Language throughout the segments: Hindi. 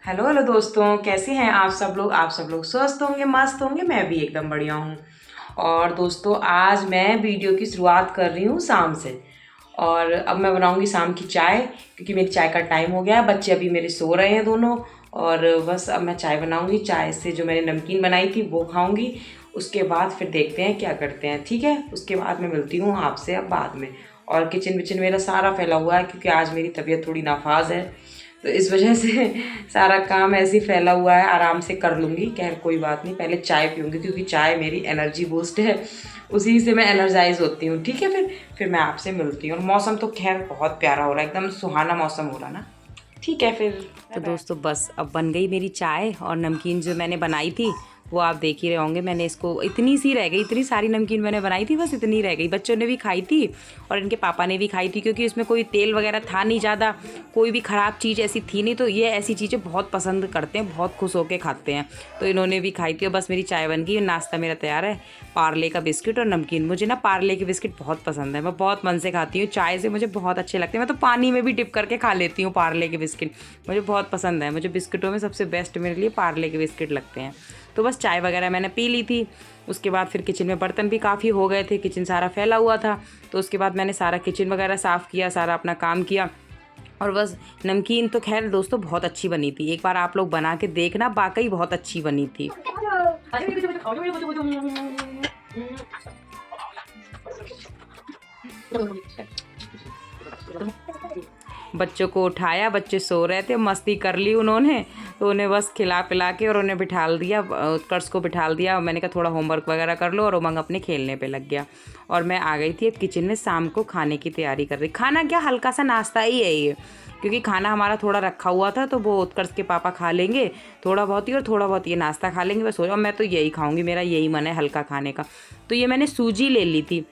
हेलो हेलो दोस्तों, कैसे हैं आप सब लोग स्वस्थ होंगे, मस्त होंगे। मैं भी एकदम बढ़िया हूँ। और दोस्तों, आज मैं वीडियो की शुरुआत कर रही हूँ शाम से। और अब मैं बनाऊंगी शाम की चाय, क्योंकि मेरी चाय का टाइम हो गया है। बच्चे अभी मेरे सो रहे हैं दोनों। और बस अब मैं चाय बनाऊंगी। चाय से जो मैंने नमकीन बनाई थी वो खाऊंगी। उसके बाद फिर देखते हैं क्या करते हैं, ठीक है। उसके बाद मैं मिलती हूँ आपसे अब बाद में। और किचन विचन मेरा सारा फैला हुआ है, क्योंकि आज मेरी तबीयत थोड़ी नाफाज है, तो इस वजह से सारा काम ऐसे ही फैला हुआ है। आराम से कर लूँगी, खैर कोई बात नहीं। पहले चाय पीऊँगी, क्योंकि चाय मेरी एनर्जी बूस्ट है। उसी से मैं एनर्जाइज होती हूँ, ठीक है। फिर मैं आपसे मिलती हूँ। और मौसम तो खैर बहुत प्यारा हो रहा है, एकदम सुहाना मौसम हो रहा ना। ठीक है फिर। तो दोस्तों, बस अब बन गई मेरी चाय। और नमकीन जो मैंने बनाई थी वो आप देख ही रहे होंगे। मैंने इसको, इतनी सी रह गई, इतनी सारी नमकीन मैंने बनाई थी, बस इतनी रह गई। बच्चों ने भी खाई थी और इनके पापा ने भी खाई थी, क्योंकि इसमें कोई तेल वगैरह था नहीं ज़्यादा, कोई भी ख़राब चीज़ ऐसी थी नहीं। तो ये ऐसी चीज़ें बहुत पसंद करते हैं, बहुत खुश होकर खाते हैं। तो इन्होंने भी खाई थी। और बस मेरी चाय बन गई, नाश्ता मेरा तैयार है। पार्ले का बिस्किट और नमकीन। मुझे ना पार्ले के बिस्किट बहुत पसंद है, मैं बहुत मन से खाती हूँ। चाय से मुझे बहुत अच्छे लगते हैं। मैं तो पानी में भी डिप करके खा लेती हूँ पार्ले के बिस्किट। मुझे बहुत पसंद है। मुझे बिस्किटों में सबसे बेस्ट मेरे लिए पार्ले के बिस्किट लगते हैं। तो बस चाय वगैरह मैंने पी ली थी। उसके बाद फिर किचन में बर्तन भी काफ़ी हो गए थे, किचन सारा फैला हुआ था। तो उसके बाद मैंने सारा किचन वगैरह साफ़ किया, सारा अपना काम किया। और बस नमकीन तो खैर दोस्तों बहुत अच्छी बनी थी। एक बार आप लोग बना के देखना, वाकई बहुत अच्छी बनी थी। बच्चों को उठाया, बच्चे सो रहे थे, मस्ती कर ली उन्होंने। तो उन्हें बस खिला पिला के और उन्हें बिठाल दिया, उत्कर्ष को बिठाल दिया। मैंने कहा थोड़ा होमवर्क वगैरह कर लो, और उमंग अपने खेलने पे लग गया। और मैं आ गई थी अब किचन में, शाम को खाने की तैयारी कर रही। खाना क्या, हल्का सा नाश्ता ही है ये, क्योंकि खाना हमारा थोड़ा रखा हुआ था। तो वो उत्कर्ष के पापा खा लेंगे थोड़ा बहुत ही, और थोड़ा बहुत ये नाश्ता खा लेंगे बस। हो जाओ, मैं तो यही खाऊंगी, मेरा यही मन है हल्का खाने का। तो ये मैंने सूजी ले ली थी।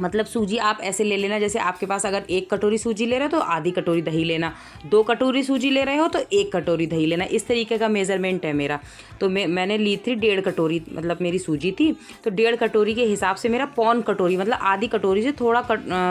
मतलब सूजी आप ऐसे ले लेना, जैसे आपके पास अगर 1 कटोरी सूजी ले रहे हो तो आधी कटोरी दही लेना, 2 कटोरी सूजी ले रहे हो तो 1 कटोरी दही लेना। इस तरीके का मेज़रमेंट है मेरा। तो मैंने ली थी 1.5 कटोरी, मतलब मेरी सूजी थी। तो 1.5 कटोरी के हिसाब से मेरा 1 पौन कटोरी, मतलब आधी कटोरी से थोड़ा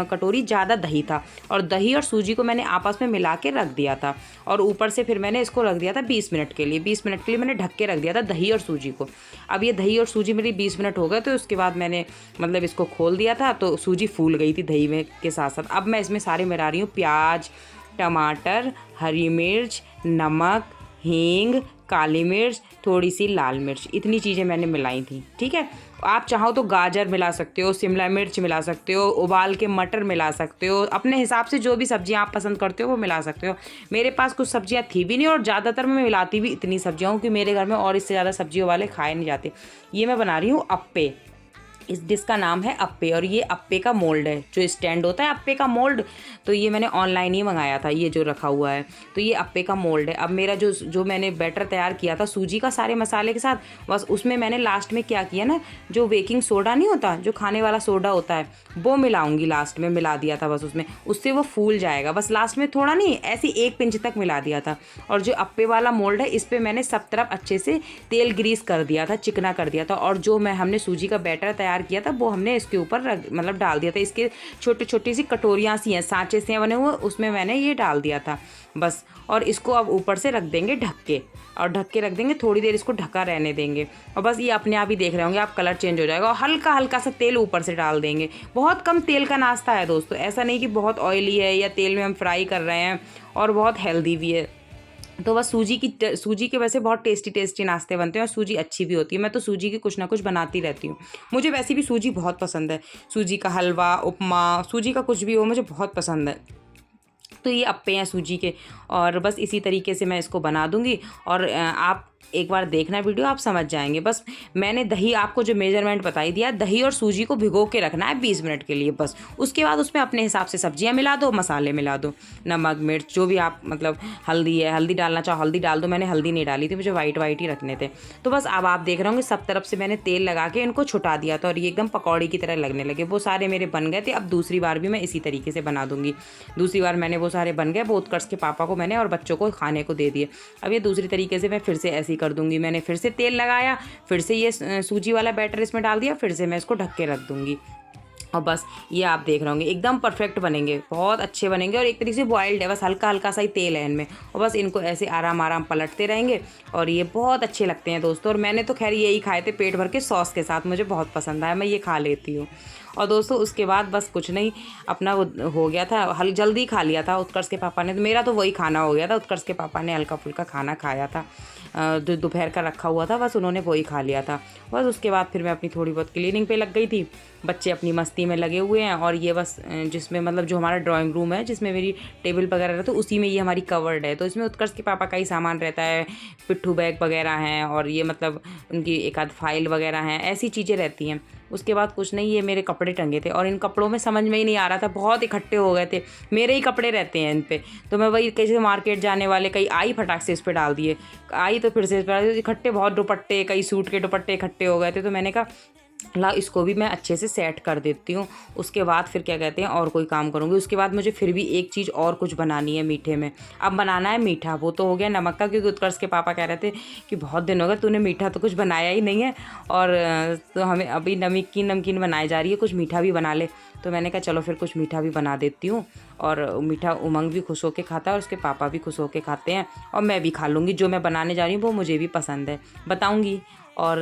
कटोरी ज़्यादा दही था। और दही और सूजी को मैंने आपस में मिला के रख दिया था। और ऊपर से फिर मैंने इसको रख दिया था 20 मिनट के लिए। 20 मिनट के लिए मैंने ढक के रख दिया था दही और सूजी को। अब ये दही और सूजी मेरी 20 मिनट हो गए, तो उसके बाद मैंने मतलब इसको खोल दिया था, तो सूजी फूल गई थी दही में के साथ साथ। अब मैं इसमें सारे मिला रही हूँ, प्याज, टमाटर, हरी मिर्च, नमक, हींग, काली मिर्च, थोड़ी सी लाल मिर्च, इतनी चीज़ें मैंने मिलाई थी, ठीक है। आप चाहो तो गाजर मिला सकते हो, शिमला मिर्च मिला सकते हो, उबाल के मटर मिला सकते हो, अपने हिसाब से जो भी सब्जियां आप पसंद करते हो वो मिला सकते हो। मेरे पास कुछ सब्जियां थी भी नहीं, और ज़्यादातर मैं मिलाती भी इतनी सब्जियां हूँ कि मेरे घर में और इससे ज़्यादा सब्जियों वाले खाए नहीं जाते। ये मैं बना रही हूँ अप्पे। इस डिश का नाम है अप्पे। और ये अप्पे का मोल्ड है, जो स्टैंड होता है अप्पे का मोल्ड। तो ये मैंने ऑनलाइन ही मंगाया था, ये जो रखा हुआ है। तो ये अप्पे का मोल्ड है। अब मेरा जो मैंने बैटर तैयार किया था सूजी का सारे मसाले के साथ, बस उसमें मैंने लास्ट में क्या किया ना, जो बेकिंग सोडा नहीं होता, जो खाने वाला सोडा होता है, वो मिलाऊंगी। लास्ट में मिला दिया था बस उसमें, उससे वो फूल जाएगा। बस लास्ट में थोड़ा नहीं, ऐसे 1 पिंच तक मिला दिया था। और जो अप्पे वाला मोल्ड है, इस पर मैंने सब तरफ अच्छे से तेल ग्रीस कर दिया था, चिकना कर दिया था। और जो हमने सूजी का बैटर तैयार किया था वो हमने इसके ऊपर मतलब डाल दिया था। इसके छोटी छोटी सी कटोरियाँ सी हैं, सांचे से बने हुए, उसमें मैंने ये डाल दिया था बस। और इसको अब ऊपर से रख देंगे ढक के, और ढक के रख देंगे, थोड़ी देर इसको ढका रहने देंगे। और बस ये अपने आप ही देख रहे होंगे आप, कलर चेंज हो जाएगा। और हल्का हल्का सा तेल ऊपर से डाल देंगे। बहुत कम तेल का नाश्ता है दोस्तों, ऐसा नहीं कि बहुत ऑयली है या तेल में हम फ्राई कर रहे हैं, और बहुत हेल्दी भी है। तो बस सूजी के वैसे बहुत टेस्टी टेस्टी नाश्ते बनते हैं, और सूजी अच्छी भी होती है। मैं तो सूजी की कुछ ना कुछ बनाती रहती हूँ। मुझे वैसे भी सूजी बहुत पसंद है। सूजी का हलवा, उपमा, सूजी का कुछ भी हो, मुझे बहुत पसंद है। तो ये अप्पे हैं सूजी के। और बस इसी तरीके से मैं इसको बना दूंगी। और आप एक बार देखना वीडियो, आप समझ जाएंगे। बस मैंने दही, आपको जो मेजरमेंट बताई दिया, दही और सूजी को भिगो के रखना है 20 मिनट के लिए बस। उसके बाद उसमें अपने हिसाब से सब्जियां मिला दो, मसाले मिला दो, नमक मिर्च जो भी आप, मतलब हल्दी है, हल्दी डालना चाहो हल्दी डाल दो। मैंने हल्दी नहीं डाली थी, मुझे वाइट वाइट ही रखने थे। तो बस अब आप देख रहे होंगे सब तरफ से मैंने तेल लगा के इनको छुटा दिया था, और ये एकदम पकौड़ी की तरह लगने लगे। वो सारे मेरे बन गए थे। अब दूसरी बार भी मैं इसी तरीके से बना दूंगी। दूसरी बार मैंने वो सारे बन गए, वो उत्कर्ष के पापा को मैंने और बच्चों को खाने को दे दिए। अब ये दूसरी तरीके से मैं फिर से ऐसे ही कर दूंगी। मैंने फिर से तेल लगाया, फिर से ये सूजी वाला बैटर इसमें डाल दिया, फिर से मैं इसको ढक के रख दूंगी। और बस ये आप देख रहे होंगे एकदम परफेक्ट बनेंगे, बहुत अच्छे बनेंगे और एक तरीके से बॉइल्ड है, बस हल्का हल्का सा ही तेल है इनमें। और बस इनको ऐसे आराम आराम पलटते रहेंगे और ये बहुत अच्छे लगते हैं दोस्तों। और मैंने तो खैर यही खाए थे पेट भर के सॉस के साथ, मुझे बहुत पसंद आया, मैं ये खा लेती हूँ। और दोस्तों उसके बाद बस कुछ नहीं, अपना वो हो गया था, जल्दी खा लिया था उत्कर्ष के पापा ने, तो मेरा तो वही खाना हो गया था। उत्कर्ष के पापा ने हल्का फुल्का खाना खाया था, जो दोपहर का रखा हुआ था, बस उन्होंने वही खा लिया था। बस उसके बाद फिर मैं अपनी थोड़ी बहुत क्लीनिंग पे लग गई थी। बच्चे अपनी मस्ती में लगे हुए हैं और ये बस जिसमें मतलब जो हमारा ड्राइंग रूम है जिसमें मेरी टेबल वगैरह रहती है, उसी में ये हमारी कवर्ड है, तो इसमें उत्कर्ष के पापा का ही सामान रहता है, पिट्ठू बैग वगैरह हैं और ये मतलब उनकी एक आध फाइल वगैरह हैं, ऐसी चीज़ें रहती हैं। उसके बाद कुछ नहीं, ये मेरे कपड़े टंगे थे और इन कपड़ों में समझ में ही नहीं आ रहा था, बहुत इकट्ठे हो गए थे, मेरे ही कपड़े रहते हैं इन पे, तो मैं वही कैसे मार्केट जाने वाले कई आई फटाक से इस पर डाल दिए, आई तो फिर से इस पर इकट्ठे बहुत दुपट्टे, कई सूट के दुपट्टे इकट्ठे हो गए थे, तो मैंने कहा ला इसको भी मैं अच्छे से सेट कर देती हूँ। उसके बाद फिर क्या कहते हैं और कोई काम करूँगी। उसके बाद मुझे फिर भी एक चीज़ और कुछ बनानी है मीठे में। अब बनाना है मीठा, वो तो हो गया नमक का, क्योंकि उत्कर्ष के पापा कह रहे थे कि बहुत दिन हो गए तूने मीठा तो कुछ बनाया ही नहीं है, और तो हमें अभी नमकीन बनाई जा रही है, कुछ मीठा भी बना ले। तो मैंने कहा चलो फिर कुछ मीठा भी बना देती हूँ। और मीठा उमंग भी खुश होकर खाता है और उसके पापा भी खुश होकर खाते हैं, और मैं भी खा लूँगी। जो मैं बनाने जा रही हूँ वो मुझे भी पसंद है, बताऊँगी। और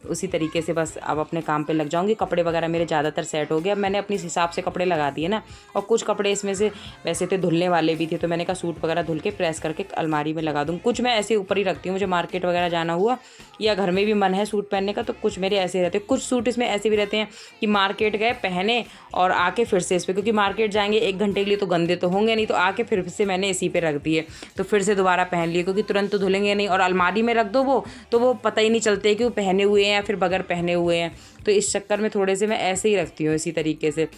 उसी तरीके से बस अब अपने काम पे लग जाऊंगी। कपड़े वगैरह मेरे ज़्यादातर सेट हो गए, अब मैंने अपने हिसाब से कपड़े लगा दिए ना। और कुछ कपड़े इसमें से वैसे तो धुलने वाले भी थे, तो मैंने कहा सूट वगैरह धुल के प्रेस करके अलमारी में लगा दूँ। कुछ मैं ऐसे ऊपर ही रखती हूँ, मुझे मार्केट वगैरह जाना हुआ या घर में भी मन है सूट पहनने का, तो कुछ मेरे ऐसे रहते हैं। कुछ सूट इसमें ऐसे भी रहते हैं कि मार्केट गए पहने और आके फिर से इस पर, क्योंकि मार्केट जाएंगे 1 घंटे के लिए तो गंदे तो होंगे नहीं, तो आके फिर से मैंने इसी पे रख दिए, तो फिर से दोबारा पहन लिए, क्योंकि तुरंत तो धुलेंगे नहीं। और अलमारी में रख दो वो, तो वो पता ही नहीं चलते कि वो पहने हुए हैं या फिर बगैर पहने हुए हैं, तो इस चक्कर में थोड़े से मैं ऐसे ही रखती हूँ इसी तरीके से।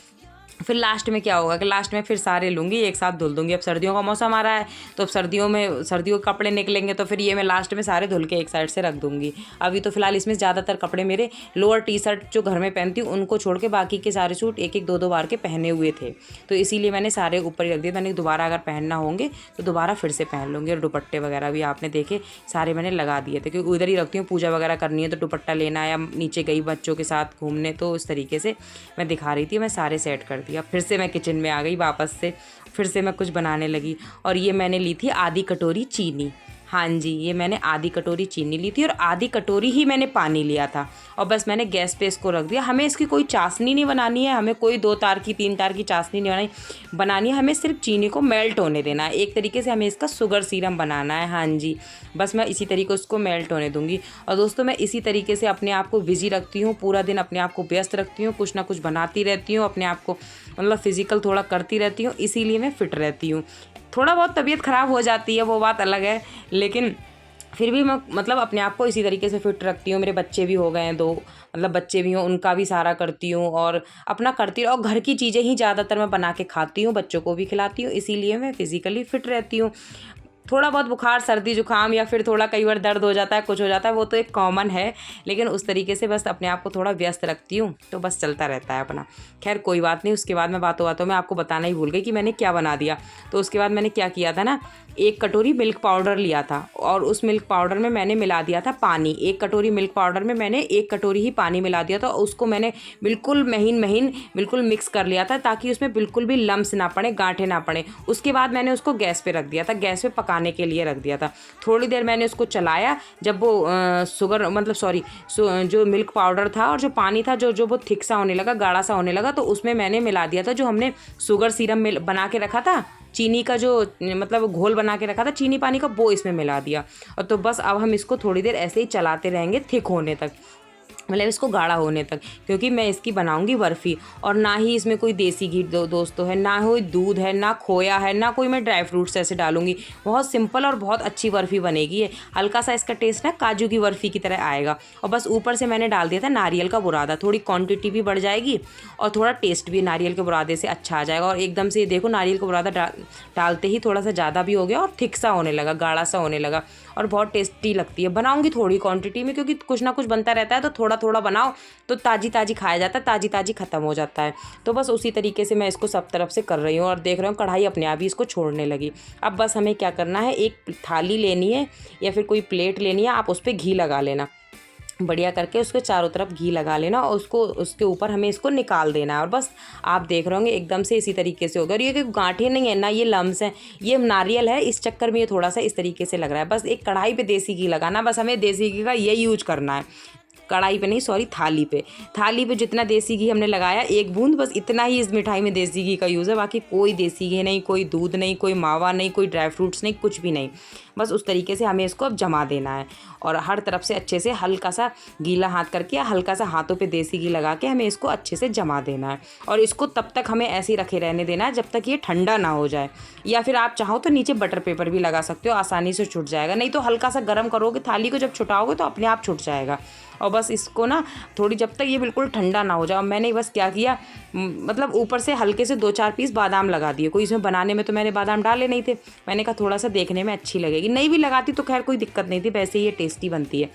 फिर लास्ट में क्या होगा कि लास्ट में फिर सारे लूँगी एक साथ धुल दूँगी। अब सर्दियों का मौसम आ रहा है, तो अब सर्दियों के कपड़े निकलेंगे, तो फिर ये मैं लास्ट में सारे धुल के एक साइड से रख दूँगी। अभी तो फिलहाल इसमें ज़्यादातर कपड़े मेरे लोअर टी शर्ट जो घर में पहनती हूँ उनको छोड़ के बाकी के सारे सूट एक 2 बार के पहने हुए थे, तो इसीलिए मैंने सारे ऊपर ही रख दिए। मैंने दोबारा अगर पहनना होंगे तो दोबारा फिर से पहन लूँगी। और दुपट्टे वगैरह भी आपने देखे सारे मैंने लगा दिए थे, क्योंकि उधर ही रखती हूँ, पूजा वगैरह करनी है तो दुपट्टा लेना है, या नीचे गई बच्चों के साथ घूमने, तो इस तरीके से मैं दिखा रही थी। मैं सारे सेट कर दिया, फिर से मैं किचन में आ गई वापस से, फिर से मैं कुछ बनाने लगी। और ये मैंने ली थी आधी कटोरी चीनी, हाँ जी, ये मैंने आधी कटोरी चीनी ली थी और आधी कटोरी ही मैंने पानी लिया था। और बस मैंने गैस पे इसको रख दिया। हमें इसकी कोई चाशनी नहीं बनानी है, हमें कोई 2 तार की 3 तार की चाशनी नहीं बनानी है, हमें सिर्फ चीनी को मेल्ट होने देना है। एक तरीके से हमें इसका शुगर सीरम बनाना है, हाँ जी। बस मैं इसी तरीके उसको मेल्ट होने दूँगी। और दोस्तों मैं इसी तरीके से अपने आप को बिजी रखती हूँ, पूरा दिन अपने आप को व्यस्त रखती हूँ, कुछ ना कुछ बनाती रहती हूँ, अपने आप को मतलब फिजिकल थोड़ा करती रहती हूँ, इसीलिए मैं फिट रहती हूँ। थोड़ा बहुत तबीयत ख़राब हो जाती है, वो बात अलग है, लेकिन फिर भी मैं मतलब अपने आप को इसी तरीके से फिट रखती हूँ। मेरे बच्चे भी हो गए हैं 2, मतलब बच्चे भी हों, उनका भी सारा करती हूँ और अपना करती हूँ। और घर की चीज़ें ही ज़्यादातर मैं बना के खाती हूँ, बच्चों को भी खिलाती हूँ, इसीलिए मैं फिज़िकली फ़िट रहती हूँ। थोड़ा बहुत बुखार, सर्दी, जुकाम या फिर थोड़ा कई बार दर्द हो जाता है, कुछ हो जाता है, वो तो एक कॉमन है, लेकिन उस तरीके से बस अपने आप को थोड़ा व्यस्त रखती हूँ, तो बस चलता रहता है अपना। खैर कोई बात नहीं। उसके बाद मैं बातों में आपको बताना ही भूल गई कि मैंने क्या बना दिया। तो उसके बाद मैंने क्या किया था ना, 1 कटोरी मिल्क पाउडर लिया था और उस मिल्क पाउडर में मैंने मिला दिया था पानी। 1 कटोरी मिल्क पाउडर में मैंने 1 कटोरी ही पानी मिला दिया था, उसको मैंने बिल्कुल महीन बिल्कुल मिक्स कर लिया था, ताकि उसमें बिल्कुल भी लम्स ना पड़े, गांठें ना पड़े। उसके बाद मैंने उसको गैस पे रख दिया था, गैस पे पकाने के लिए रख दिया था। थोड़ी देर मैंने उसको चलाया, जब वो जो मिल्क पाउडर था और जो पानी था जो वो थिक सा होने लगा, गाढ़ा सा होने लगा, तो उसमें मैंने मिला दिया था जो हमने शुगर सीरम में बना के रखा था, चीनी का जो मतलब घोल बना के रखा था चीनी पानी का, वो इसमें मिला दिया। और तो बस अब हम इसको थोड़ी देर ऐसे ही चलाते रहेंगे थिक होने तक, मतलब इसको गाढ़ा होने तक, क्योंकि मैं इसकी बनाऊंगी बर्फ़ी। और ना ही इसमें कोई देसी घी दोस्तों है, ना कोई दूध है, ना खोया है, ना कोई मैं ड्राई फ्रूट्स ऐसे डालूंगी। बहुत सिंपल और बहुत अच्छी बर्फ़ी बनेगी है। हल्का सा इसका टेस्ट ना काजू की बर्फ़ी की तरह आएगा। और बस ऊपर से मैंने डाल दिया था नारियल का बुरादा, थोड़ी क्वांटिटी भी बढ़ जाएगी और थोड़ा टेस्ट भी नारियल के बुरादे से अच्छा आ जाएगा। और एकदम से देखो नारियल का बुरादा डालते ही थोड़ा सा ज़्यादा भी हो गया और थिक सा होने लगा, गाढ़ा सा होने लगा, और बहुत टेस्टी लगती है। बनाऊंगी थोड़ी क्वांटिटी में, क्योंकि कुछ ना कुछ बनता रहता है, तो थोड़ा थोड़ा बनाओ तो ताज़ी खाया जाता है, ताज़ी ख़त्म हो जाता है। तो बस उसी तरीके से मैं इसको सब तरफ से कर रही हूँ और देख रहे हो कढ़ाई अपने आप ही इसको छोड़ने लगी। अब बस हमें क्या करना है, एक थाली लेनी है या फिर कोई प्लेट लेनी है, आप उस पर घी लगा लेना। बढ़िया करके उसके चारों तरफ घी लगा लेना और उसको उसके ऊपर हमें इसको निकाल देना है। और बस आप देख रहे होंगे एकदम से इसी तरीके से होगा। और ये कोई गांठें नहीं है ना, ये लम्स हैं, ये नारियल है, इस चक्कर में ये थोड़ा सा इस तरीके से लग रहा है। बस एक कढ़ाई पे देसी घी लगाना, बस हमें देसी घी का ये यूज करना है। कढ़ाई पे नहीं, सॉरी, थाली पे जितना देसी घी हमने लगाया, एक बूंद, बस इतना ही इस मिठाई में देसी घी का यूज़ है। बाकी कोई देसी घी नहीं, कोई दूध नहीं, कोई मावा नहीं, कोई ड्राई फ्रूट्स नहीं, कुछ भी नहीं। बस उस तरीके से हमें इसको अब जमा देना है और हर तरफ से अच्छे से हल्का सा गीला हाथ करके या हल्का सा हाथों पे देसी घी लगा के हमें इसको अच्छे से जमा देना है। और इसको तब तक हमें ऐसे ही रखे रहने देना है जब तक ये ठंडा ना हो जाए। या फिर आप चाहो तो नीचे बटर पेपर भी लगा सकते हो, आसानी से छूट जाएगा। नहीं तो हल्का सा गर्म करोगे थाली को, जब छुटाओगे तो अपने आप छूट जाएगा। और बस इसको ना थोड़ी, जब तक ये बिल्कुल ठंडा ना हो जाए, मैंने बस क्या किया, मतलब ऊपर से हल्के से 2-4 पीस बादाम लगा दिए। कोई इसमें बनाने में तो मैंने बादाम डाले नहीं थे, मैंने कहा थोड़ा सा देखने में अच्छी लगेगी। नहीं भी लगाती तो खैर कोई दिक्कत नहीं थी, वैसे ही ये टेस्टी बनती है।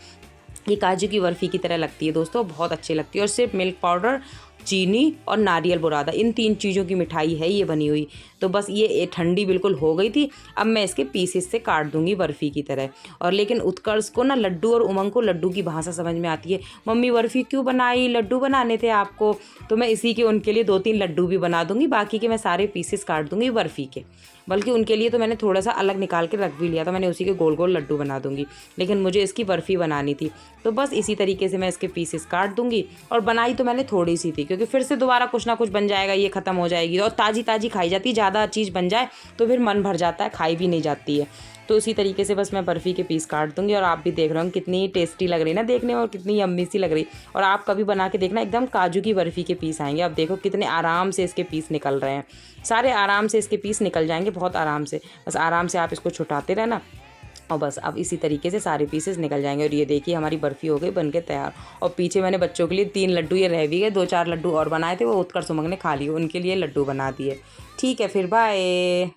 ये काजू की बर्फ़ी की तरह लगती है दोस्तों, बहुत अच्छी लगती है। और सिर्फ मिल्क पाउडर, चीनी और नारियल बुरादा, इन 3 चीज़ों की मिठाई है ये बनी हुई। तो बस ये ठंडी बिल्कुल हो गई थी। अब मैं इसके पीसेस से काट दूंगी बर्फ़ी की तरह। और लेकिन उत्कर्ष को ना, लड्डू और उमंग को लड्डू की भाषा समझ में आती है। मम्मी बर्फ़ी क्यों बनाई, लड्डू बनाने थे आपको। तो मैं इसी के उनके लिए 2-3 लड्डू भी बना दूंगी, बाकी के मैं सारे पीसेस काट दूंगी बर्फ़ी के। बल्कि उनके लिए तो मैंने थोड़ा सा अलग निकाल के रख भी लिया था, मैंने उसी के गोल गोल लड्डू बना दूंगी। लेकिन मुझे इसकी बर्फ़ी बनानी थी, तो बस इसी तरीके से मैं इसके पीसेस काट दूंगी। और बनाई तो मैंने थोड़ी सी थी, क्योंकि फिर से दोबारा कुछ ना कुछ बन जाएगा, ये ख़त्म हो जाएगी। और ताज़ी ताज़ी खाई जाती है, ज़्यादा चीज़ बन जाए तो फिर मन भर जाता है, खाई भी नहीं जाती है। तो इसी तरीके से बस मैं बर्फ़ी के पीस काट दूंगी। और आप भी देख रहे हो कितनी टेस्टी लग रही है ना देखने में, और कितनी यम्मी सी लग रही। और आप कभी बना के देखना, एकदम काजू की बर्फ़ी के पीस आएंगे। अब देखो कितने आराम से इसके पीस निकल रहे हैं, सारे आराम से इसके पीस निकल जाएंगे, बहुत आराम से। बस आराम से आप इसको छुटाते रहना और बस अब इसी तरीके से सारे पीसेस निकल जाएंगे। और ये देखिए हमारी बर्फ़ी हो गई बनके तैयार। और पीछे मैंने बच्चों के लिए 3 लड्डू ये रह भी गए, 2-4 लड्डू और बनाए थे, वो उत्कर्ष उमंग ने खा लिए, उनके लिए लड्डू बना दिए। ठीक है, फिर बाय।